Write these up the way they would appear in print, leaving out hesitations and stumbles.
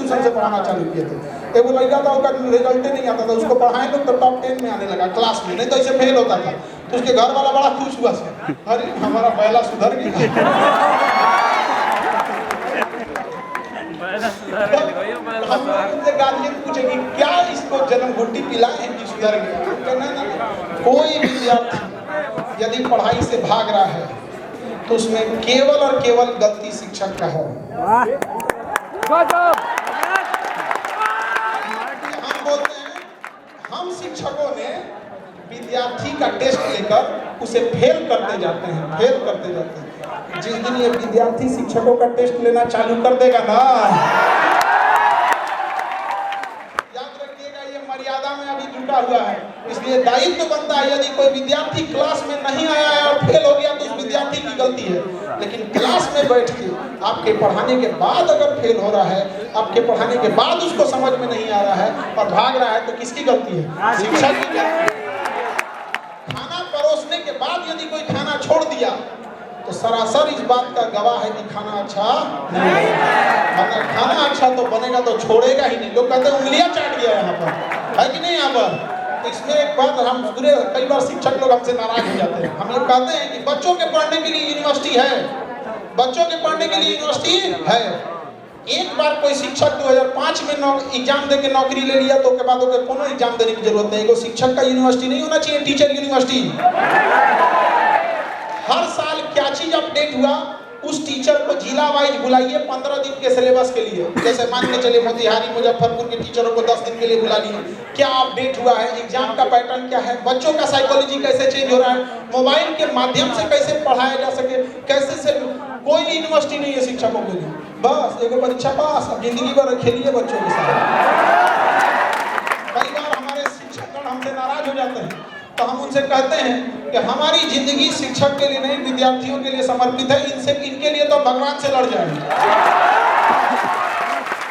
Tuition से पढ़ाना चालू किए थे। एक लड़का था, उसका रिजल्ट नहीं आता था, उसको पढ़ाए लोग तो टॉप 10 में आने लगा क्लास में, नहीं तो ऐसे फेल होता था। तो उसके घर वाला बड़ा खुश हुआ, अरे हमारा पहला सुधर गया। हमसे गार्जियन पूछेगी क्या इसको जन्म घुट्टी पिलाए हैं कि सुधर गया? कहना ना, कोई विद्यार्थी यदि पढ़ाई से भाग रहा है तो उसमें केवल और केवल गलती शिक्षक का है। हम बोलते हैं, हम शिक्षकों ने विद्यार्थी का टेस्ट लेकर उसे फेल करते जाते हैं। जिस दिन ये विद्यार्थी शिक्षकों का टेस्ट लेना चालू कर देगा ना, याद रखिएगा ये मर्यादा में अभी जुटा हुआ है। इसलिए दायित्व बनता है, यदि कोई विद्यार्थी क्लास में नहीं आया है और फेल हो गया तो उस विद्यार्थी की गलती है। लेकिन क्लास में बैठ के आपके पढ़ाने के बाद अगर फेल हो रहा है, आपके पढ़ाने के बाद उसको समझ में नहीं आ रहा है और भाग रहा है, तो किसकी गलती है? शिक्षक की गलती। खाना परोसने के बाद यदि कोई खाना छोड़ दिया तो सरासर इस बात का गवाह है कि खाना अच्छा नहीं है। अगर खाना अच्छा तो बनेगा तो छोड़ेगा ही नहीं। लोग कहते हैं उंगलियां चाट गया यहाँ पर, है कि नहीं? यहाँ पर इसमें एक बात, हम पूरे कई बार शिक्षक लोग हमसे नाराज हो जाते हैं। हम लोग कहते हैं कि बच्चों के पढ़ने के लिए यूनिवर्सिटी है, बच्चों के पढ़ने के लिए यूनिवर्सिटी है। एक बार कोई शिक्षक 2005 में एग्जाम दे के नौकरी ले लिया तो उसके बाद कोनो एग्जाम देने की जरूरत नहीं। एगो शिक्षक का यूनिवर्सिटी नहीं होना चाहिए, टीचर यूनिवर्सिटी। हर साल क्या चीज अपडेट हुआ, उस टीचर को जिला वाइज बुलाइए 15 दिन के सिलेबस के लिए। जैसे मान के चले मोतिहारी मुजफ्फरपुर के टीचरों को 10 दिन के लिए बुला लिए, क्या अपडेट हुआ है, एग्जाम का पैटर्न क्या है, बच्चों का साइकोलॉजी कैसे चेंज हो रहा है, मोबाइल के माध्यम से कैसे पढ़ाया जा सके, कैसे से। कोई यूनिवर्सिटी नहीं है शिक्षकों के लिए, बस एगो परीक्षा पास, अब जिंदगी भर खेलिए बच्चों के साथ। कई बार हमारे शिक्षकगण हमसे नाराज हो जाते हैं तो हम उनसे कहते हैं कि हमारी जिंदगी शिक्षक के लिए नहीं, विद्यार्थियों के लिए समर्पित है। इनके लिए तो भगवान से लड़ जाएंगे।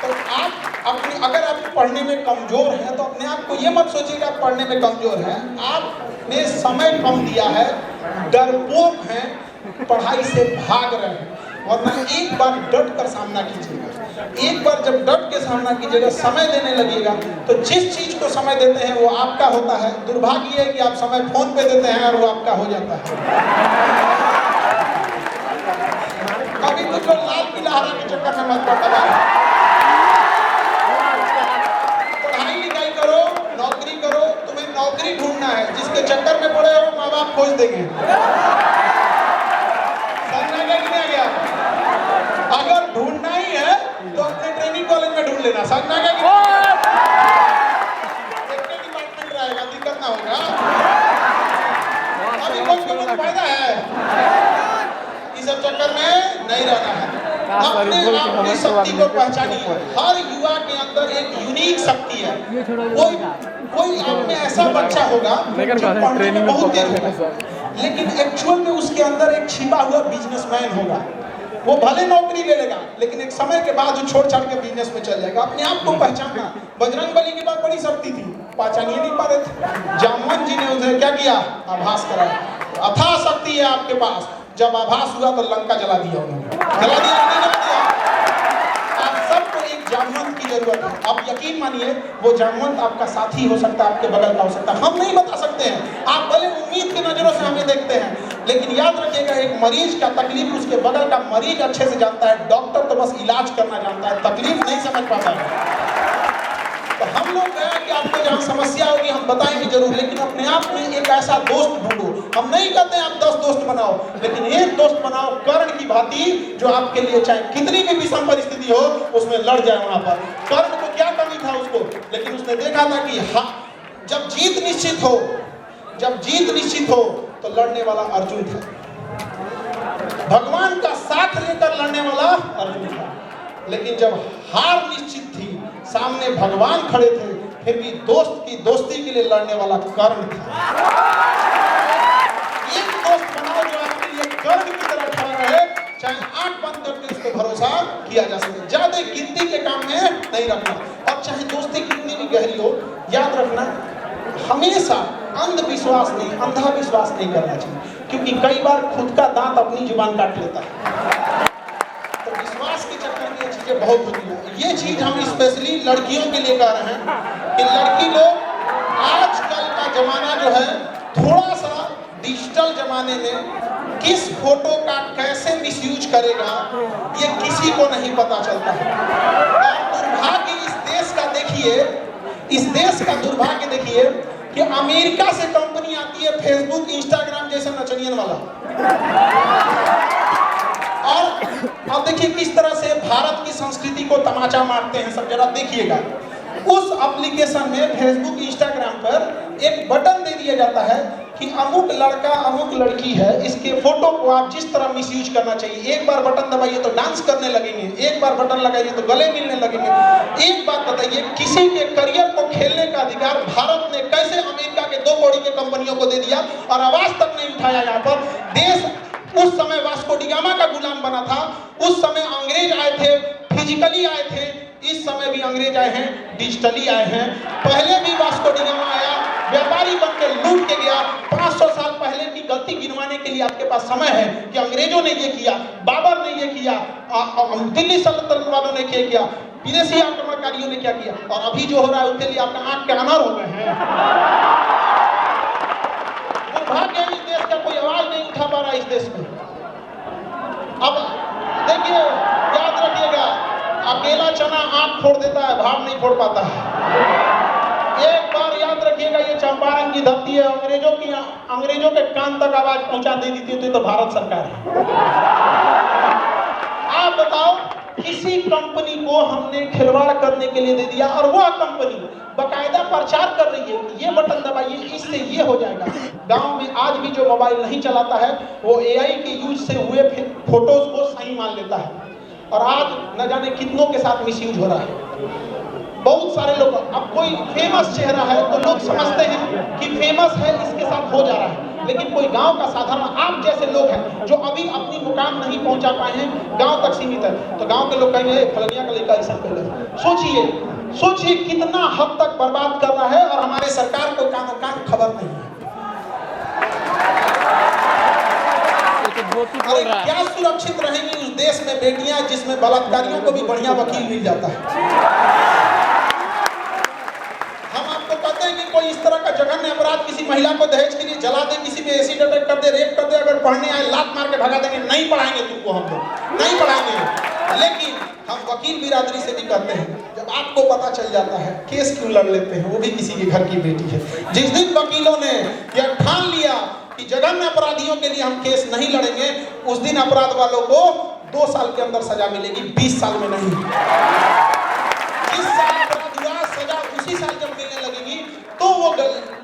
तो आप अपनी, अगर आप पढ़ने में कमजोर हैं तो अपने आप को ये मत सोचिएगा आप पढ़ने में कमजोर हैं। आपने समय कम दिया है, डरपोक हैं, पढ़ाई से भाग रहे हैं। वरना एक बार डट कर सामना कीजिएगा। एक बार जब डट के सामना कीजिएगा, समय देने लगेगा, तो जिस चीज को समय देते हैं वो आपका होता है। दुर्भाग्य है कि आप समय फोन पे देते हैं और वो आपका हो जाता है। कभी कुछ लोग लाल की लहरा के चक्कर में मत पड़ना। पढ़ाई लिखाई करो, नौकरी करो, तुम्हें नौकरी ढूंढना है। जिसके चक्कर में पड़े हो माँ बाप खोज देंगे। अगर ढूंढना ही है तो अपने ट्रेनिंग कॉलेज में ढूंढ लेना। समझना क्या? डिपार्टमेंट रहेगा, दिक्कत ना होगा। अभी कोई फायदा है, इस सब चक्कर में नहीं रहना है। अपने अपनी शक्ति को पहचानिए। हर युवा के अंदर एक यूनिक शक्ति है। कोई आप में ऐसा बच्चा होगा जो पढ़ने में बहुत तेज होगा, लेकिन एक्चुअल में उसके अंदर एक छिपा हुआ बिजनेसमैन होगा। वो भले नौकरी ले लेगा लेकिन एक समय के बाद वो छोड़ छाड़ के बिजनेस में चल जाएगा। अपने आप को पहचानना। बजरंगबली के पास बड़ी शक्ति थी, पहचान ही नहीं पा रहे थे। जामवंत जी ने उसे क्या किया? आभास कराया। अथाह शक्ति है आपके पास। जब आभास हुआ तो लंका जला दिया उन्होंने। जला दिया नहीं जला दिया? आप सबको एक जामवंत की जरूरत है। आप यकीन मानिए वो जामवंत आपका साथी हो सकता है, आपके बगल का हो सकता है। हम नहीं बता सकते हैं, आप भले उम्मीद की नजरों से हमें देखते हैं, लेकिन याद रखिएगा एक मरीज का तकलीफ उसके बगल का मरीज अच्छे से जानता है। डॉक्टर तो बस इलाज करना जानता है, तकलीफ नहीं समझ पाता है। तो हम लोग कहें कि आपको जहाँ समस्या होगी हम बताएंगे जरूर, लेकिन अपने आप में एक ऐसा दोस्त ढूंढो। हम नहीं कहते हैं आप 10 दोस्त बनाओ, लेकिन एक दोस्त बनाओ कर्ण की भांति, जो आपके लिए चाहे कितनी भी विषम परिस्थिति हो उसमें लड़ जाए। वहां पर कर्ण को क्या कमी था उसको, लेकिन उसने देखा था कि जब जीत निश्चित हो तो लड़ने वाला अर्जुन था। भगवान का साथ लेकर लड़ने वाला अर्जुन था। लेकिन जब हार निश्चित थी, सामने भगवान खड़े थे, फिर भी दोस्त की दोस्ती के लिए लड़ने वाला कर्ण था। एक दोस्त बनाओ जो आपके लिए कर्ण की तरह खड़ा रहे, चाहे आंख बंद करके उसको भरोसा किया जा सके। ज्यादा गिनती के काम में नहीं रखना। और चाहे दोस्ती कितनी भी गहरी हो, याद रखना हमेशा अंधविश्वास नहीं, अंधाविश्वास नहीं करना चाहिए, क्योंकि कई बार खुद का दांत अपनी जुबान काट लेता है। तो विश्वास के चक्कर में ये बहुत होती है। ये चीज हम स्पेशली लड़कियों के लिए कह रहे हैं कि लड़की लोग आजकल का जमाना जो है थोड़ा सा डिजिटल जमाने में किस फोटो का कैसे मिसयूज करेगा ये किसी को नहीं पता चलता है। और दुर्भाग्य इस देश का देखिए, इस देश का दुर्भाग्य देखिए कि अमेरिका से कंपनी आती है फेसबुक इंस्टाग्राम जैसे नचनियन वाला, और अब देखिए किस तरह से भारत की संस्कृति को तमाचा मारते हैं सब। जरा देखिएगा, उस एप्लीकेशन में फेसबुक इंस्टाग्राम पर एक बटन दे दिया जाता है कि अमुक लड़का अमुक लड़की है, इसके फोटो को आप जिस तरह मिसयूज करना चाहिए। एक बार बटन दबाइए तो डांस करने लगेंगे, एक बार बटन लगाइए तो गले मिलने लगेंगे। एक बात बताइए, किसी के करियर को खेलने का अधिकार भारत ने कैसे अमेरिका के 2 कौड़ी के कंपनियों को दे दिया और आवाज तक नहीं उठाया। यहाँ पर देश उस समय वास्को डी गामा का गुलाम बना था, उस समय अंग्रेज आए थे, फिजिकली आए थे, इस समय भी अंग्रेज आए हैं, डिजिटली आए हैं। पहले भी वास्को डी गामा आया, व्यापारी बनकर लूट के गया। 500 साल पहले की गलती गिनवाने के लिए आपके पास समय है कि अंग्रेजों ने ये किया, बाबर ने ये किया, दिल्ली सल्तनत वालों ने क्या किया, विदेशी आक्रमणकारियों ने क्या किया, और अभी जो हो रहा है उसके लिए आपका आंख के अनार हो गए हैं। दुर्भाग्य इस देश का कोई आवाज नहीं उठा पा रहा इस देश में। अब देखिए, याद रखिएगा, अकेला चना आंख फोड़ देता है, भाव नहीं फोड़ पाता है। एक बार याद रखिएगा, ये चंपारण की धरती है, अंग्रेजों के कान तक आवाज पहुंचा दे देती थी तो भारत सरकार है। आप बताओ, किसी कंपनी को हमने खिलवाड़ करने के लिए दे दिया और वह कंपनी बकायदा प्रचार कर रही है कि ये बटन दबाइए, इससे ये हो जाएगा। गांव में आज भी जो मोबाइल नहीं चलाता है वो एआई के यूज से हुए फोटोज को सही मान लेता है, और आज न जाने कितनों के साथ मिसयूज हो रहा है। बहुत सारे लोग, अब कोई फेमस चेहरा है तो लोग समझते हैं कि फेमस है, इसके साथ हो जा रहा है, लेकिन कोई गांव का साधारण आप जैसे लोग हैं जो अभी अपनी मुकाम नहीं पहुंचा पाए हैं, गांव तक सीमित है, तो गांव के लोग कहेंगे फलनिया का लड़का ऐसा कर ले। सोचिए कितना हद तक बर्बाद कर रहा है, और हमारे सरकार को कान खबर नहीं है। अरे क्या सुरक्षित रहेंगी उस देश में बेटियां जिसमें बलात्कारियों को भी बढ़िया वकील मिल जाता है। हम आपको कहते हैं कि कोई इस तरह का जघन्य अपराध किसी महिला को दहेज के लिए जला दे, किसी पे एसिड अटैक कर दे, रेप कर दे, अगर पढ़ने आए लात मार के भगा देंगे, नहीं पढ़ाएंगे तुमको, हम लोग नहीं पढ़ाएंगे। लेकिन हम वकील बिरादरी से भी कहते हैं, जब आपको पता चल जाता है केस क्यों लड़ लेते हैं, वो भी किसी के घर की बेटी है। जिस दिन वकीलों ने यह ठान लिया कि जघन्य अपराधियों के लिए हम केस नहीं लड़ेंगे, उस दिन अपराध वालों को 2 साल के अंदर सजा मिलेगी, 20 साल में नहीं। 20 साल अपराध हुआ, सजा उसी साल जब मिलने लगेगी तो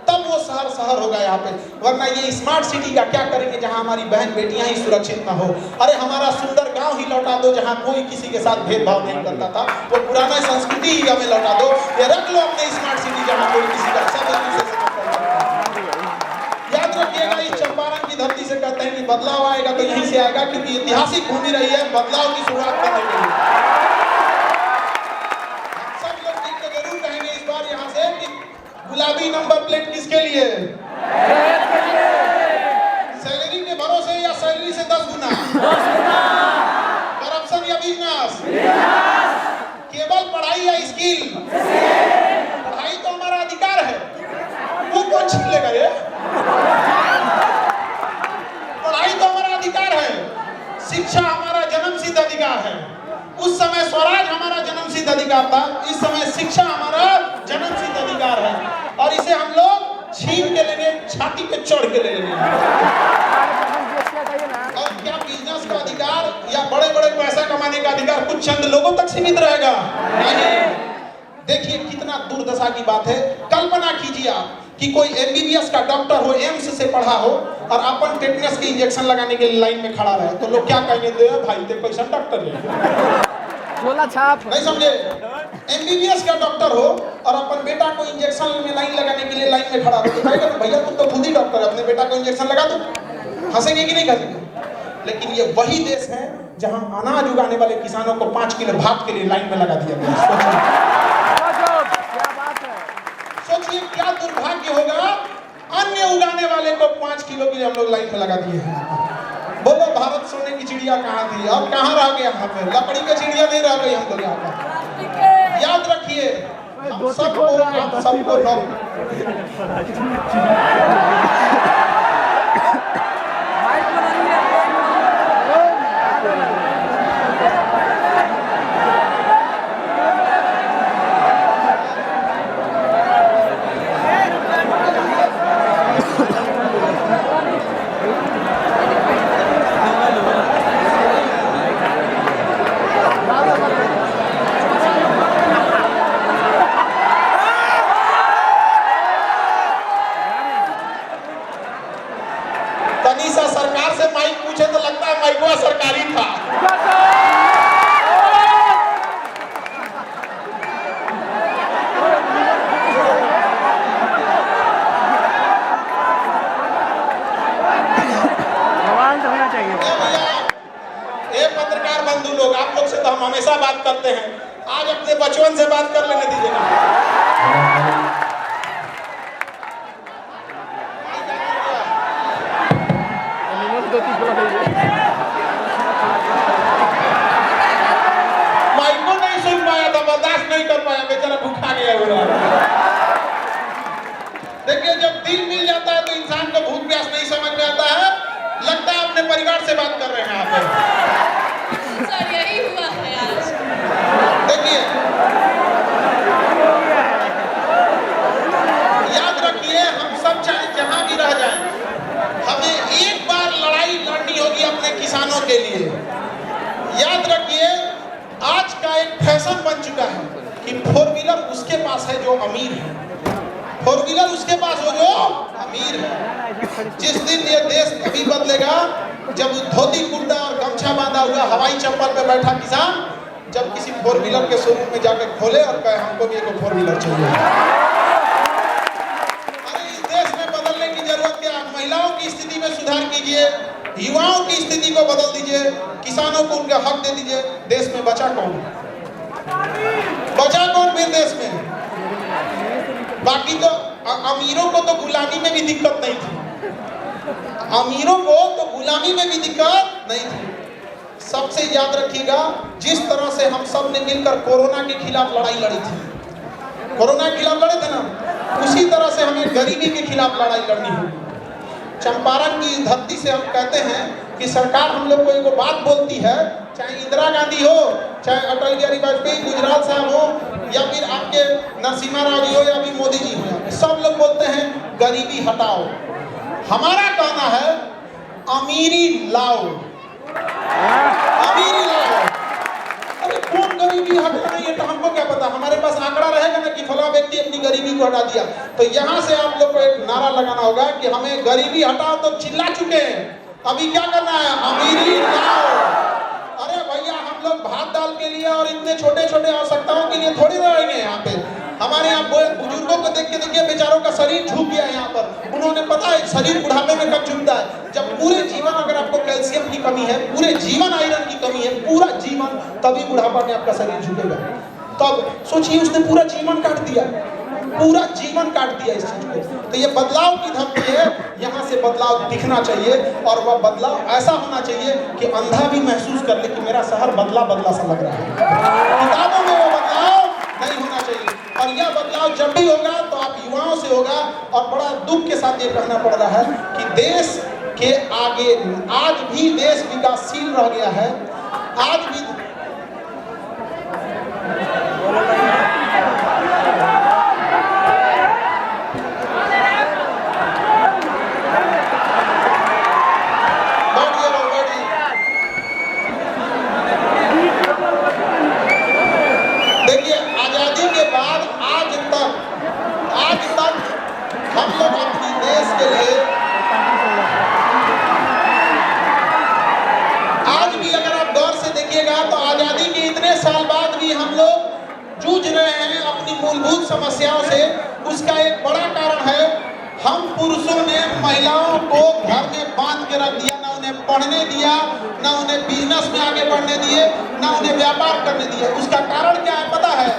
तब वो शहर होगा यहाँ पे। वरना ये स्मार्ट सिटी का क्या करेंगे जहाँ हमारी बहन बेटियां ही सुरक्षित ना हो। अरे हमारा सुंदर गांव ही लौटा दो जहाँ कोई किसी के साथ भेदभाव नहीं करता था, वो पुराना संस्कृति ही हमें लौटा दो। ये रख लो अपने स्मार्ट सिटी जहाँ कोई किसी का सब एक दूसरे से। याद रखिएगा, इस चंपारण की धरती से कहते हैं कि बदलाव आएगा तो यहीं से आएगा, क्योंकि ऐतिहासिक भूमि रही है, बदलाव की शुरुआत करने के लिए। सब लोग ठीक तो जरूर कहेंगे इस बार यहाँ से कि गुलाबी नंबर प्लेट किसके लिए? सैलरी के भरोसे या सैलरी से 10 गुना? करप्शन या बिजनेस? केवल पढ़ाई या स्किल? पढ़ाई तो हमारा अधिकार है, वो कौन छीन लेगा? ये पढ़ाई तो हमारा अधिकार है, शिक्षा हमारा जन्मसिद्ध अधिकार है। उस समय स्वराज हमारा जन्मसिद्ध अधिकार था, इस समय शिक्षा हमारा जन्मसिद्ध अधिकार है, और इसे हम लोग छीन के लेंगे, छाती पे चढ़ के ले लेंगे। और क्या बिजनेस का अधिकार या बड़े बड़े पैसा कमाने का अधिकार कुछ चंद लोगों तक सीमित रहेगा? नहीं। देखिए कितना दुर्दशा की बात है। कल्पना कीजिए आप कि कोई एमबीबीएस का डॉक्टर हो, एम्स से पढ़ा हो, और अपन टेटनस के इंजेक्शन लगाने के लिए लाइन में खड़ा रहे, तो लोग क्या कहेंगे? दे भाई ते कैसा डॉक्टर है, बोला छाप नहीं समझे। एमबीबीएस का डॉक्टर हो और अपन बेटा को इंजेक्शन में लाइन लगाने के लिए लाइन में खड़ा हो, तो कहेगा भैया तुम तो खुद ही डॉक्टर है, अपने बेटा को इंजेक्शन लगा दो। हंसेंगे कि नहीं हंसेंगे? लेकिन ये वही देश है जहां अनाज उगाने वाले किसानों को 5 किलो भात के लिए लाइन में लगा दिया गया। सोचिए क्या दुर्भाग्य होगा, अन्य उगाने वाले को 5 किलो के लिए हम लोग लाइन में लगा दिए हैं। बोलो भारत सोने की चिड़िया कहाँ थी, अब कहाँ रह गए यहाँ पे, लकड़ी की चिड़िया नहीं रह गई हम लोग यहाँ पर। याद रखिए हम सबको तनीसा सरकार से माइक पूछे तो लगता है माइकवा सरकारी था। पत्रकार बंधु लोग, आप लोग से तो हम हमेशा बात करते हैं, आज अपने बचपन से बात कर लेने दीजिएगा। माइको नहीं सुन पाया था, बर्दाश्त नहीं कर पाया, बेचारा भूखा गया हुआ। देखिए जब दिल मिल जाता है तो इंसान को भूख प्यास नहीं समझ में आता है, लगता है अपने परिवार से बात कर रहे हैं आप। सर यही हुआ है आज। देखिए याद रखिए हम सब चाहे जहां भी रह जाएं, हमें एक बार लड़ाई लड़नी होगी अपने किसानों के लिए। याद रखिए आज का एक फैशन बन चुका है कि फोर व्हीलर उसके पास है जो अमीर है, फोर व्हीलर उसके पास हो जो अमीर है। जिस दिन ये देश तभी बदलेगा जब धोती कुर्ता और गमछा बांधा हुआ हवाई चप्पल पे बैठा किसान जब किसी फोर व्हीलर के शोरूम में जाकर खोले और कहे हमको भी एक फोर व्हीलर चाहिए। अरे इस देश में बदलने की जरूरत क्या, महिलाओं की स्थिति में सुधार कीजिए, युवाओं की स्थिति को बदल दीजिए, किसानों को उनके हक दे दीजिए। देश में बचा कौन, बचा कौन फिर देश में? बाकी तो अमीरों को तो गुलामी में भी दिक्कत नहीं थी, अमीरों को तो गुलामी में भी दिक्कत नहीं थी। सबसे याद रखिएगा जिस तरह से हम सब ने मिलकर कोरोना के खिलाफ लड़ाई लड़ी थी, कोरोना के खिलाफ लड़े थे ना, उसी तरह से हमें गरीबी के खिलाफ लड़ाई लड़नी होगी। चंपारण की धरती से हम कहते हैं कि सरकार हम लोग को एक बात बोलती है, चाहे इंदिरा गांधी हो, चाहे अटल बिहारी वाजपेयी गुजरात साहब हो, या फिर आपके नरसिम्हा राव जी हो, या फिर मोदी जी हो, सब लोग बोलते हैं गरीबी हटाओ। हमारा कहना है अमीरी लाओ, अमीरी लाओ। अरे कौन गरीबी हटा रही है तो हमको क्या पता, हमारे पास आंकड़ा रहेगा ना कि फला व्यक्ति अपनी गरीबी को हटा दिया। तो यहाँ से आप लोग को एक नारा लगाना होगा कि हमें गरीबी हटाओ, तो चिल्ला चुके हैं, अभी क्या करना है, अमीरी लाओ। अरे भैया हम लोग भात दाल के लिए और इतने छोटे छोटे आवश्यकताओं के लिए थोड़ी रहेंगे यहाँ पे। हमारे यहाँ बुजुर्गों को देख के देखिए बेचारों का शरीर झुक गया है यहाँ पर, उन्होंने पता है शरीर बुढ़ापे में कब झुकता है, जब पूरे जीवन अगर आपको कैल्शियम की कमी है, पूरे जीवन आयरन की कमी है, पूरा जीवन, तभी बुढ़ापा में आपका शरीर झुकेगा। तब सोचिए उसने पूरा जीवन काट दिया, पूरा जीवन काट दिया इस चीज को। तो ये बदलाव की धरती है, यहाँ से बदलाव दिखना चाहिए और वह बदलाव ऐसा होना चाहिए कि अंधा भी महसूस कर ले कि मेरा शहर बदला बदला सा लग रहा है। किताबों में वो बदलाव नहीं होना चाहिए, और यह बदलाव जब भी होगा तो आप युवाओं से होगा। और बड़ा दुख के साथ ये कहना पड़ रहा है कि देश के आगे आज भी देश विकासशील रह गया है, आज भी हम लोग अपने देश के लिए आज भी अगर आप गौर से देखिएगा तो आजादी के इतने साल बाद भी हम लोग जूझ रहे हैं अपनी मूलभूत समस्याओं से। उसका एक बड़ा कारण है हम पुरुषों ने महिलाओं को घर में बांध के रख दिया, ना उन्हें पढ़ने दिया, ना उन्हें बिजनेस में आगे बढ़ने दिए, ना उन्हें व्यापार करने दिए। उसका कारण क्या है पता है?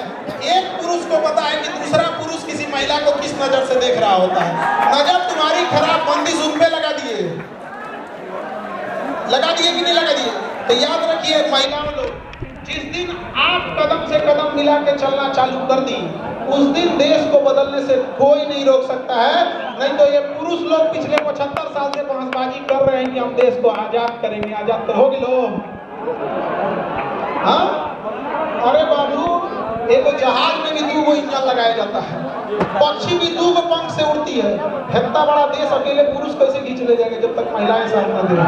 एक पुरुष को पता है कि दूसरा पुरुष किसी महिला को किस नजर से देख रहा होता है। नजर तुम्हारी खराब, बंदिश उन पे लगा दिए। लगा दिए कि नहीं लगा दिए? तो याद रखिए महिलाओं लोग, जिस दिन आप कदम से कदम मिला के चलना चालू कर दी, उस दिन देश को बदलने से कोई नहीं रोक सकता है। नहीं तो ये पुरुष लोग पिछले 75 साल से बहसबाजी कर रहे हैं कि हम देश को आजाद करेंगे, आजाद करोगे लोग? हाँ? अरे बाबू, एक जहाज में भी 2 इंजन लगाया जाता है, पक्षी भी 2 पंख से उड़ती है। इतना बड़ा देश अकेले पुरुष कैसे खींच ले जाएंगे जब तक महिलाएं साथ न दें?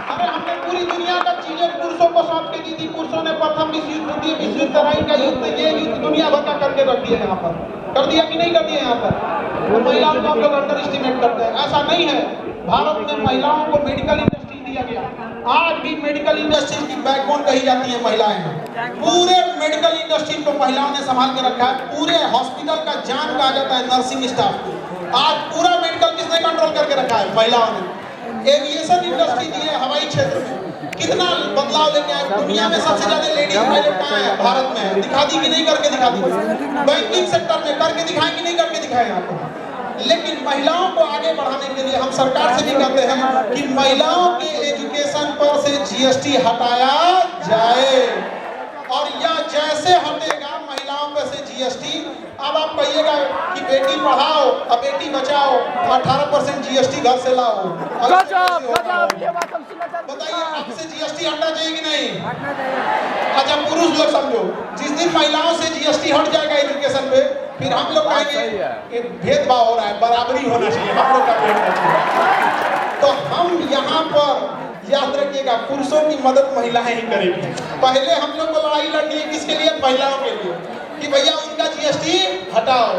अरे हमने पूरी दुनिया का चीजें पुरुषों को सौंप के दी थी। पुरुषों ने प्रथम विश्व युद्ध, द्वितीय विश्व युद्ध, तराई का युद्ध, ये युद्ध दुनिया भर का करके रख दिया यहाँ पर। कर दिया कि नहीं कर दिया यहाँ पर? तो महिलाओं को हम लोग अंडर एस्टिमेट करते हैं, ऐसा नहीं है। भारत में महिलाओं को मेडिकल इंडस्ट्री दिया गया, आज भी मेडिकल इंडस्ट्री की बैकबोन कही जाती है महिलाएं। पूरे मेडिकल इंडस्ट्री को महिलाओं ने संभाल के रखा है। पूरे हॉस्पिटल का जान कहा जाता है नर्सिंग स्टाफ को। आज पूरा मेडिकल किसने कंट्रोल करके रखा है? महिलाओं ने। एविएशन इंडस्ट्री दी है, हवाई क्षेत्र में कितना बदलाव लेके आए। दुनिया में सबसे ज्यादा लेडीज पायलट कहाँ है? भारत में है। दिखा दी कि नहीं करके दिखा दी? बैंकिंग सेक्टर में करके दिखाए कि नहीं करके दिखाए आपको? लेकिन महिलाओं को आगे बढ़ाने के लिए हम सरकार से भी कहते हैं कि महिलाओं के एजुकेशन पर से जीएसटी हटाया जाए, और यह जैसे हटेगा महिलाओं पर से जीएसटी, अब आप कहिएगा कि बेटी पढ़ाओ और बेटी बचाओ, 18% जीएसटी घर से लाओ। बताइए, आपसे जीएसटी हटना चाहिए कि नहीं? अच्छा पुरुष लोग समझो, जिस दिन महिलाओं से जीएसटी हट जाएगा एजुकेशन पे, फिर हम लोग कहेंगे कि भेदभाव हो रहा है, बराबरी होना चाहिए, हम लोग का भेदभाव। तो हम यहाँ पर याद रखिएगा, पुरुषों की मदद महिलाएं ही करेंगी। पहले हम लोग को लड़ाई लड़नी है किसके लिए? महिलाओं के लिए, कि भैया उनका जीएसटी हटाओ।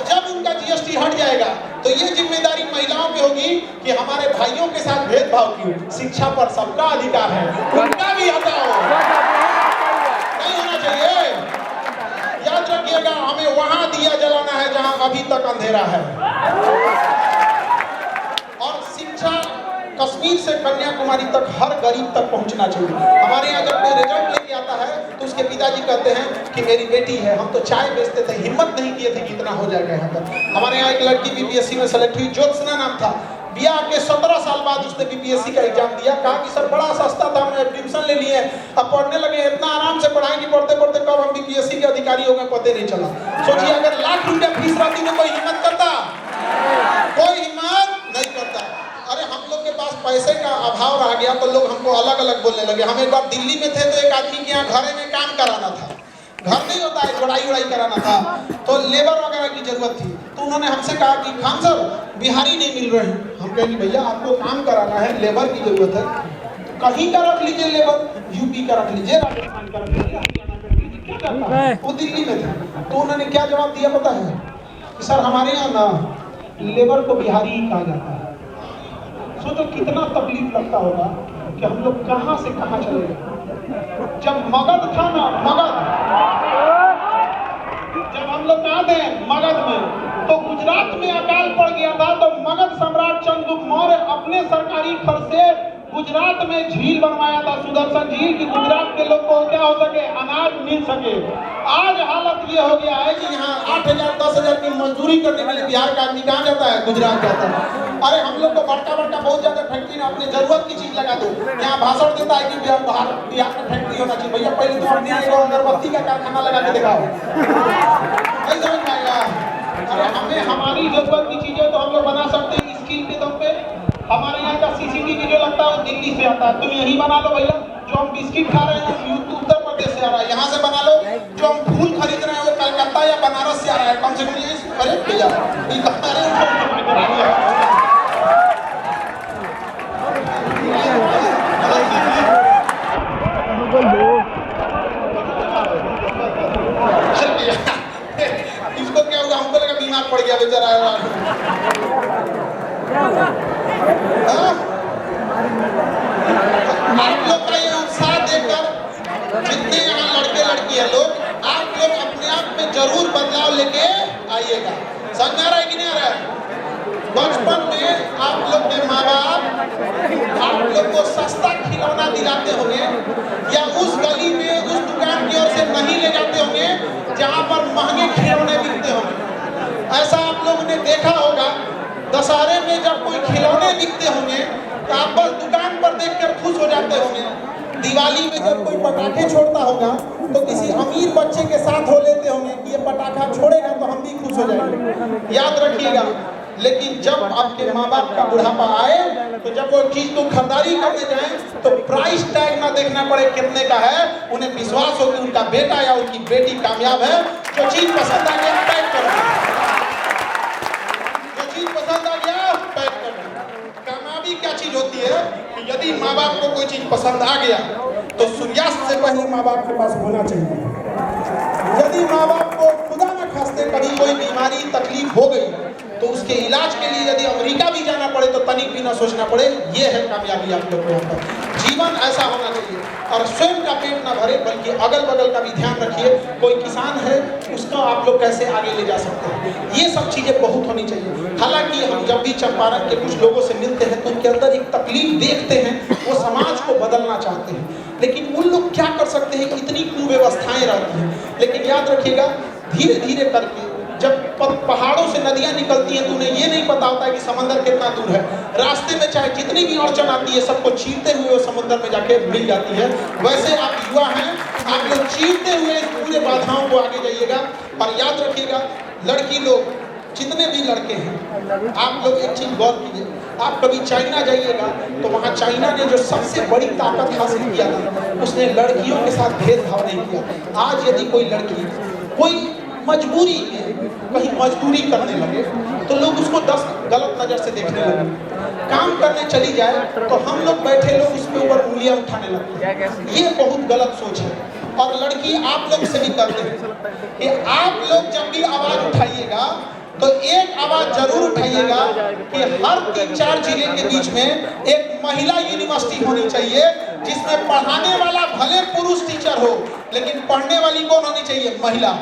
जब उनका जीएसटी हट जाएगा तो ये जिम्मेदारी महिलाओं पे होगी कि हमारे भाइयों के साथ भेदभाव क्यों, शिक्षा पर सबका अधिकार है, उनका भी हटाओ। नहीं होना चाहिए। याद रखिएगा, हमें वहां दिया जलाना है जहां अभी तक अंधेरा है। और शिक्षा कश्मीर से कन्याकुमारी तक हर गरीब तक पहुंचना चाहिए। हमारे यहाँ जब कोई रिजल्ट लेके आता है तो उसके पिताजी कहते हैं कि मेरी बेटी है, हम तो चाय बेचते थे, हिम्मत नहीं किए थे कि इतना हो जाएगा यहाँ पर। हमारे यहाँ एक लड़की बीपीएससी में सेलेक्ट हुई, ज्योत्सना नाम था। ब्याह के 17 साल बाद उसने बीपीएससी का एग्जाम दिया। कहा कि सर बड़ा सस्ता था, हमने एडमिशन ले लिए, अब पढ़ने लगे, इतना आराम से पढ़ाएंगे, पढ़ते पढ़ते कब हम बीपीएससी के अधिकारी हो गए पता नहीं चला। सोचिए, अगर लाख रुपया फीस रहती तो कोई हिम्मत करता? कोई हिम्मत नहीं करता। अरे हम लोग के पास पैसे का अभाव रह गया तो लोग हमको अलग अलग बोलने लगे। हम एक बार दिल्ली में थे तो एक आदमी के यहाँ घरे में काम कराना था, घर नहीं होता है, जोड़ाई कराना था, तो लेबर वगैरह की जरूरत थी। तो उन्होंने हमसे कहा कि खान सर बिहारी नहीं मिल रहे हैं। हम कहेंगे भैया आपको काम कराना है, लेबर की जरूरत है, कहीं का रख लीजिए लेबर, यूपी का रख लीजिए, राजस्थान का रख लीजिए, हरियाणा का रख लीजिए, क्या करता है? वो दिल्ली में थे। तो उन्होंने क्या जवाब दिया पता है? कि सर हमारे यहाँ ना लेबर को बिहारी ही कहा जाता है। सोचो कितना तकलीफ लगता होगा कि हम लोग कहां से कहां चले गए। जब मगध था ना, मगध, जब हम लोग कहा थे मगध में, तो गुजरात में अकाल पड़ गया था, तो मगध सम्राट चंद्रगुप्त मौर्य अपने सरकारी खर्च से गुजरात में झील बनवाया था, सुदर्शन झील, कि गुजरात के लोग को क्या हो सके, अनाज मिल सके। आज हालत ये हो गया है कि यहाँ 8,000 10,000 की मजदूरी करने के लिए बिहार का आदमी कहाँ जाता है? गुजरात जाता है। अरे हम लोग को बड़का बहुत ज्यादा फैक्ट्री में अपने जरूरत की चीज लगा दो, यहाँ भाषण देता है कि बिहार में फैक्ट्री होना चाहिए। भैया पहले तो अपने यहाँ अगरबत्ती का कारखाना लगा के दिखाओ, नहीं समझ में आएगा। अरे हमें हमारी जरूरत की चीजें तो हम लोग बना सकते हैं स्किल के दम पे। हमारे यहाँ का सीसीटीवी जो लगता है वो दिल्ली से आता है, तुम यही बना लो भैया। जो हम बिस्किट खा रहे हैं वो उत्तर प्रदेश से आ रहा है, यहाँ से बना लो। जो हम फूल खरीद रहे हैं वो कलकत्ता या बनारस से आ रहा है, कम से कम ये अरे भैया इसको क्या हुआ? हमको लगा बीमार पड़ गया बेचारा। आप लोग का ये उत्साह देखकर जितने यहाँ लड़के लड़की है लोग, आप लोग अपने आप में जरूर बदलाव लेके आइएगा। समझ में आ रहा है कि नहीं आ रहा है? बचपन में आप लोग के माँ बाप आप लोग को सस्ता खिलौना दिलाते होंगे, या उस गली में उस दुकान की ओर से नहीं ले जाते होंगे जहाँ पर महंगे खिलौने बिकते होंगे। ऐसा आप लोगों ने देखा होगा, दशहरे में जब कोई खिलौने बिकते होंगे तो आप बस दुकान पर देखकर खुश हो जाते होंगे। दिवाली में जब कोई पटाखे छोड़ता होगा तो किसी अमीर बच्चे के साथ हो लेते होंगे कि ये पटाखा छोड़ेगा तो हम भी खुश हो जाएंगे। याद रखिएगा, लेकिन जब आपके माँ बाप का बुढ़ापा आए तो जब वो चीज को खरीदारी करने जाए तो प्राइस टैग ना देखना पड़े कितने का है, उन्हें विश्वास हो कि उनका बेटा या उनकी बेटी कामयाब है। जो चीज पसंद आ गया पैक कर दो, जो चीज पसंद आ गया पैक कर दो। कामयाबी क्या चीज होती है कि यदि माँ बाप को कोई चीज पसंद आ गया तो सूर्यास्त से पहले माँ बाप के पास होना चाहिए। यदि माँ बाप को खुदा न खास्ते कभी कोई बीमारी तकलीफ हो गई तो उसके इलाज के लिए यदि अमेरिका भी जाना पड़े तो तनिक भी ना सोचना पड़े। ये है कामयाबी आप लोग को। जीवन ऐसा होना चाहिए और स्वयं का पेट ना भरे बल्कि अगल बगल का भी ध्यान रखिए। कोई किसान है उसका आप लोग कैसे आगे ले जा सकते हैं, ये सब चीजें बहुत होनी चाहिए। हालांकि हम जब भी चंपारण के कुछ लोगों से मिलते हैं तो उनके अंदर एक तकलीफ देखते हैं, वो समाज को बदलना चाहते हैं, लेकिन उन लोग क्या कर सकते हैं, इतनी कुव्यवस्थाएं रहती हैं। लेकिन याद रखिएगा, धीरे धीरे करके जब पहाड़ों से नदियां निकलती हैं तो उन्हें ये नहीं पता होता है कि समंदर कितना दूर है। रास्ते में चाहे जितनी भी अड़चन आती है सबको चीरते हुए वो समंदर में जाके मिल जाती है। वैसे आप युवा हैं, आप लोग चीरते हुए पूरे बाधाओं को आगे जाइएगा। और याद रखिएगा, लड़की लोग जितने भी लड़के हैं, आप लोग एक चीज गौर कीजिए, आप कभी चाइना जाइएगा तो वहाँ चाइना ने जो सबसे बड़ी ताकत हासिल किया था उसने लड़कियों के साथ भेदभाव नहीं किया। आज यदि कोई लड़की कोई मजबूरी में कहीं मजदूरी करने लगे तो लोग उसको 10 गलत नजर से देखने लगे। काम करने चली जाए तो हम लोग बैठे लोग उसके ऊपर उंगलियां उठाने लगते। ये बहुत गलत सोच है। और लड़की आप लोग से भी करते हैं कि आप लोग जब भी आवाज उठाइएगा तो एक आवाज जरूर उठाइएगा कि हर 3-4 जिले के बीच में एक महिला यूनिवर्सिटी होनी चाहिए जिसमें पढ़ाने वाला भले पुरुष टीचर हो लेकिन पढ़ने वाली कौन होनी चाहिए, महिला।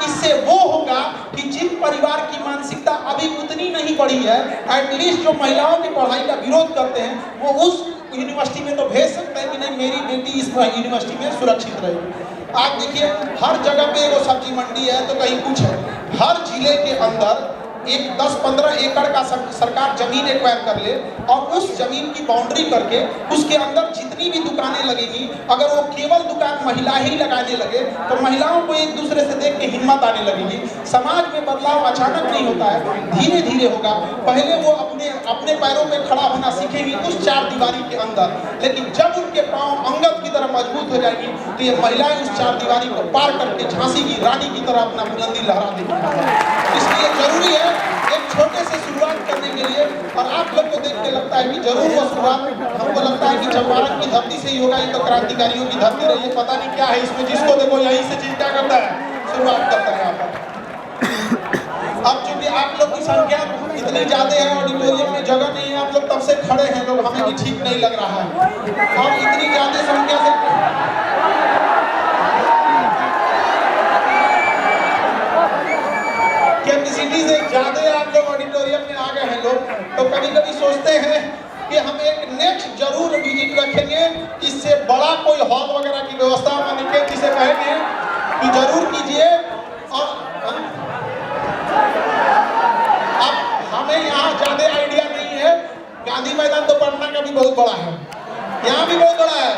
इससे वो होगा कि जिन परिवार की मानसिकता अभी उतनी नहीं बढ़ी है, एटलीस्ट जो महिलाओं की पढ़ाई का विरोध करते हैं वो उस यूनिवर्सिटी में तो भेज सकते हैं कि नहीं मेरी बेटी इस यूनिवर्सिटी में सुरक्षित रहेगी। आप देखिए, हर जगह पे वो सब्जी मंडी है तो कहीं कुछ है। हर जिले के अंदर एक 10-15 एकड़ का सरकार जमीन एक्वायर कर ले और उस जमीन की बाउंड्री करके उसके अंदर जितनी भी दुकानें लगेगी, अगर वो केवल दुकान महिला ही लगाने लगे तो महिलाओं को एक दूसरे से देख के हिम्मत आने लगेगी। समाज में बदलाव अचानक नहीं होता है, धीरे धीरे होगा। पहले वो अपने पैरों पे खड़ा होना सीखेंगी उस 4 दीवारी के अंदर, लेकिन जब उनके पांव अंगद की तरह मजबूत हो जाएगी तो ये महिलाएं उस 4 दीवारी को पार करके झांसी की रानी की तरह अपना बुलंदी लहरा देंगी। इसलिए जरूरी है एक छोटे से शुरुआत करने के लिए। और आप लोग को देख के लगता है कि जरूर वो शुरुआत हमको लगता है कि चंपारण की धरती से ही होगा, ये तो क्रांतिकारियों की धरती रही है, पता नहीं क्या है इसमें, जिसको देखो यहीं से चीज क्या करता है, शुरुआत करता है यहाँ पर। अब चूंकि आप लोग की संख्या इतनी ज्यादा है, ऑडिटोरियम में जगह नहीं है, आप लोग तब से खड़े हैं, लोग हमें भी ठीक नहीं लग रहा है। और इतनी ज्यादा संख्या से कैपेसिटी से ज्यादा आप लोग ऑडिटोरियम में आ गए हैं लोग, तो कभी कभी सोचते हैं कि हम एक नेक्स्ट जरूर विजिट रखेंगे, इससे बड़ा कोई हॉल वगैरह की व्यवस्था मानिके जिसे कहेंगे कि जरूर कीजिए। और अब हमें यहाँ ज्यादा आइडिया नहीं है, गांधी मैदान तो पटना का भी बहुत बड़ा है, यहाँ भी बहुत बड़ा है,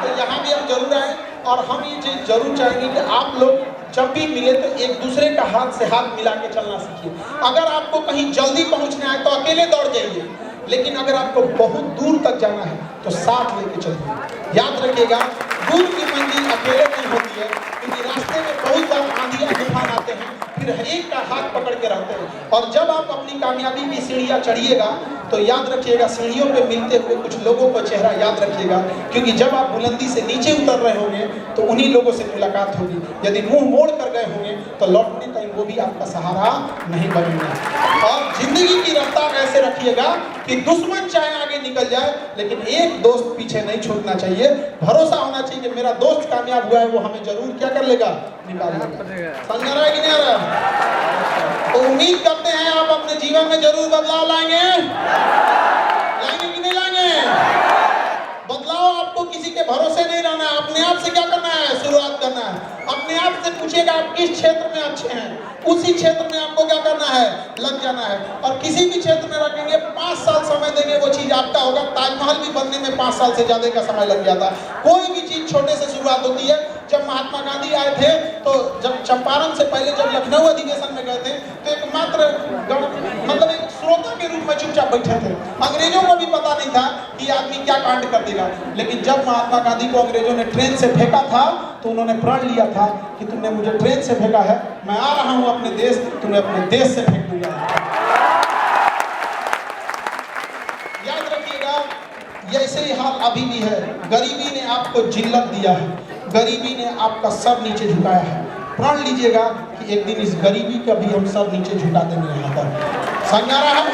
तो यहाँ भी हम जरूर आए। और हम ये चीज जरूर चाहेंगे कि आप लोग जब भी मिले तो एक दूसरे का हाथ से हाथ मिला के चलना सीखिए। अगर आपको कहीं जल्दी पहुंचना है तो अकेले दौड़ जाइए, लेकिन अगर आपको बहुत दूर तक जाना है तो साथ लेके चलिए। याद रखिएगा, दूर की मंजिल अकेले नहीं होती है, क्योंकि रास्ते में बहुत बार आंधियां तूफान आते हैं, फिर एक का हाथ पकड़ के रहते हैं। और जब आप अपनी कामयाबी की सीढ़ियां चढ़िएगा तो याद रखिएगा, सीढ़ियों पे मिलते हुए कुछ लोगों का चेहरा याद रखिएगा, क्योंकि जब आप बुलंदी से नीचे उतर रहे होंगे तो उन्हीं लोगों से मुलाकात होगी। यदि मुंह मोड़ कर गए होंगे तो लौटने टाइम वो भी आपका सहारा नहीं बनेंगे। और जिंदगी की रफ्तार ऐसे रखिएगा कि दुश्मन चाहे आगे निकल जाए लेकिन एक दोस्त पीछे नहीं छूटना चाहिए। भरोसा होना चाहिए कि मेरा दोस्त कामयाब हुआ है, वो हमें जरूर क्या कर लेगा, निकाल लेगा। समझ रहा है कि नहीं आ रहा? तो उम्मीद करते हैं आप अपने जीवन में जरूर बदलाव लाएंगे, लाएंगे कि नहीं लाएंगे? बदलाव आपको किसी के भरोसे नहीं रहना है, अपने आप से क्या करना है, शुरुआत करना है। अपने आप से पूछिएगा आप किस क्षेत्र में अच्छे हैं, उसी क्षेत्र में आपको क्या करना है, लग जाना है। और किसी भी क्षेत्र में रखेंगे, 5 साल समय देंगे, वो चीज आपका होगा। ताजमहल भी बनने में 5 साल से ज्यादा का समय लग गया था। कोई भी चीज छोटे से शुरुआत होती है। जब महात्मा गांधी आए थे तो जब चंपारण से पहले जब लखनऊ अधिवेशन में गए थे तो एक मात्र मतलब एक श्रोता के रूप में चुपचाप बैठे थे। अंग्रेजों को भी पता नहीं था कि आदमी क्या कांड कर देगा। लेकिन जब महात्मा गांधी को अंग्रेजों ने ट्रेन से फेंका था तो उन्होंने प्रण लिया था कि तुमने मुझे ट्रेन से फेंका है, मैं आ रहा हूं अपने देश, तुम्हें अपने देश से फेंक दूंगा। याद रखिएगा, ऐसे ही हाल अभी भी है। गरीबी ने आपको जिल्लत दिया है, गरीबी ने आपका सर नीचे झुकाया है। प्रण लीजिएगा कि एक दिन इस गरीबी का भी हम सर नीचे झुका देंगे। यहाँ पर समझा रहा है।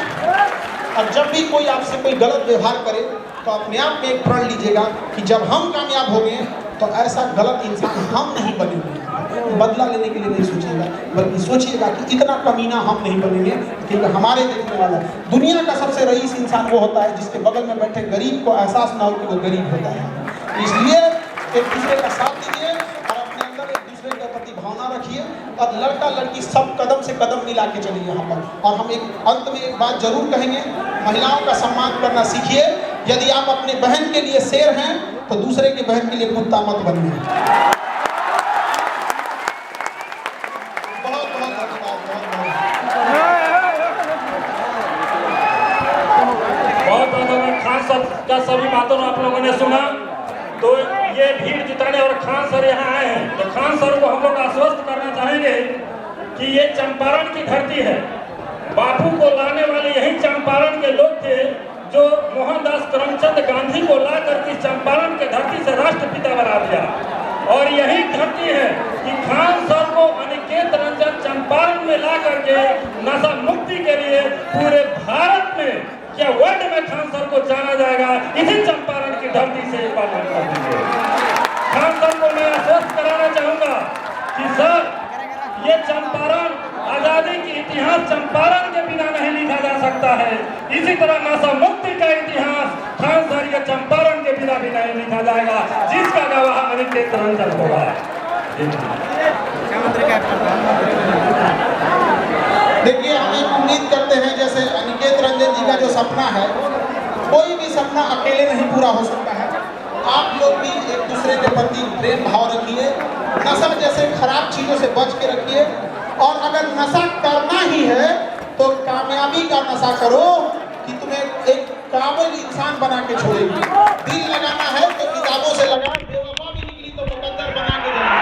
और जब भी कोई आपसे कोई गलत व्यवहार करे तो अपने आप में एक प्रण लीजिएगा कि जब हम कामयाब होंगे तो ऐसा गलत इंसान हम नहीं बनेंगे। बदला लेने के लिए नहीं सोचिएगा, बल्कि सोचिएगा कि इतना कमीना हम नहीं बनेंगे क्योंकि हमारे देखने वाला दुनिया का सबसे रईस इंसान वो होता है जिसके बगल में बैठे गरीब को एहसास ना हो कि वो गरीब होता है। इसलिए एक दूसरे का साथ दीजिए और अपने अंदर एक दूसरे के प्रति भावना रखिए और लड़का लड़की सब कदम से कदम मिला के चलिए यहाँ पर। और हम एक अंत में एक बात जरूर कहेंगे, महिलाओं का सम्मान करना सीखिए। यदि आप अपने बहन के लिए शेर हैं तो दूसरे के बहन के लिए कुत्ता मत बनिए। बहुत बहुत धन्यवाद। बहुत धन्यवाद। खान सर का सभी बातों आप लोगों ने सुना। तो ये भीड़ जुटाने और खान सर यहाँ आए हैं तो खान सर को हम लोग आश्वस्त करना चाहेंगे कि ये चंपारण की धरती है। बापू को लाने वाले यही चंपारण के लोग थे जो मोहनदास करमचंद गांधी को ला करके चंपारण के धरती से राष्ट्रपिता बना दिया। और यही धरती है कि खान सर को अनिकेत रंजन चंपारण में ला करके नशा मुक्ति के लिए पूरे भारत में क्या वर्ल्ड में खान सर को जाना जाएगा। इसी चंपारण की धरती से एक बात कर दीजिए। खान सर को मैं आश्वस्त कराना चाहूंगा कि सर ये चंपारण आजादी की इतिहास चंपारण के बिना नहीं लिखा जा सकता है। इसी तरह नशा मुक्ति का इतिहास खान सर ये चंपारण के बिना भी नहीं लिखा जाएगा, जिसका गवाह अनिकेत रंजन होगा। देखिए, हम एक उम्मीद करते हैं जैसे अनिकेत रंजन जी का जो सपना है, कोई भी सपना अकेले नहीं पूरा हो सकता है। आप लोग भी एक दूसरे के प्रति प्रेम भाव रखिए, नशा जैसे खराब चीजों से बच के रखिए। और अगर नशा करना ही है तो कामयाबी का नशा करो कि तुम्हें एक काबिल इंसान बना के छोड़ेगी। दिल लगाना है तो किताबों से लगा, बेवफा भी निकली तो मुकद्दर बना के देना।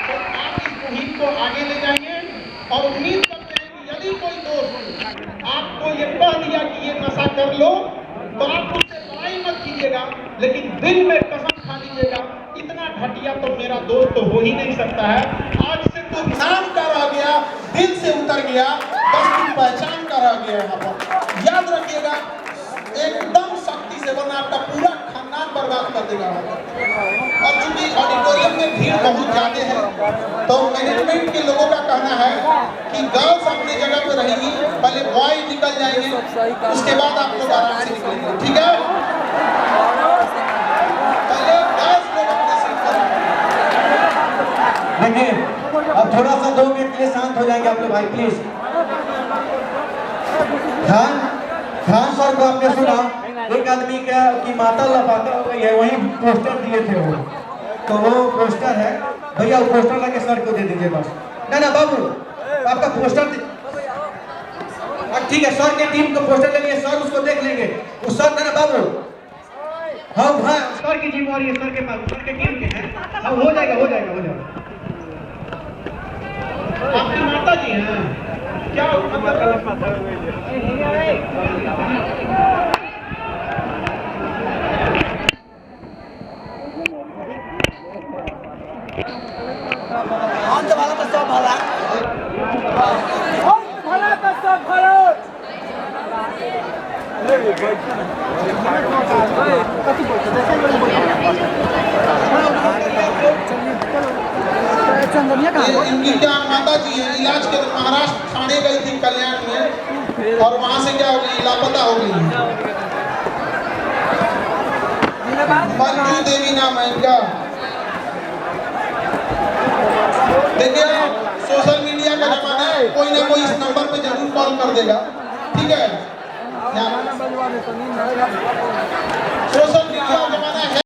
तो आप इस मुहिम को आगे ले जाइए और उम्मीद करते हैं कि यदि कोई दोस्त आपको ये कह दिया कि ये नशा कर लो तो आप उससे लड़ाई मत कीजिएगा, लेकिन दिल में कसम खा लीजिएगा इतना घटिया तो मेरा दोस्त तो हो ही नहीं सकता है। आज से तो नाम का रह गया, दिल से उतर गया, बस तुम पहचान का रह गया। यहाँ पर याद रखिएगा, एकदम सख्ती से, वरना आपका पूरा खानदान बर्बाद कर देगा। और चूंकि ऑडिटोरियम में भीड़ बहुत ज्यादा है तो मैनेजमेंट के लोगों का कहना है कि गर्ल्स अपनी जगह पे रहेंगी, पहले बॉय निकल जाएंगे, उसके बाद आप लोग आराम से निकलेंगे। ठीक है, पहले गर्ल्स लोग अपने सीट पर। देखिए, अब थोड़ा सा 2 मिनट के लिए शांत हो जाएंगे आप लोग भाई, प्लीज। खान सर को आपने सुना, एक आदमी की माता लापता हो गई है, वही पोस्टर दिए थे वो, तो वो पोस्टर है भैया, वो पोस्टर लाके सर को दे दीजिए बस। ना बाबू, आपका पोस्टर ठीक है, सर के टीम को पोस्टर ले लिए, सर उसको देख लेंगे। वो सर ना बाबू, हाँ सर की जिम्मेवारी है, सर के पास, सर के टीम के हैं। हाँ, हो जाएगा। आपकी माता जी हैं क्या? इनकी क्या माता जी है, इलाज के महाराष्ट्र थाने गई थी कल्याण में और वहां से क्या हो गई, लापता हो गई। मंजू देवी नाम है इनका। देखिए सोशल मीडिया का जमाना है, कोई ना कोई इस नंबर पे जरूर कॉल कर देगा, ठीक है। सोशल मीडिया का जमाना है।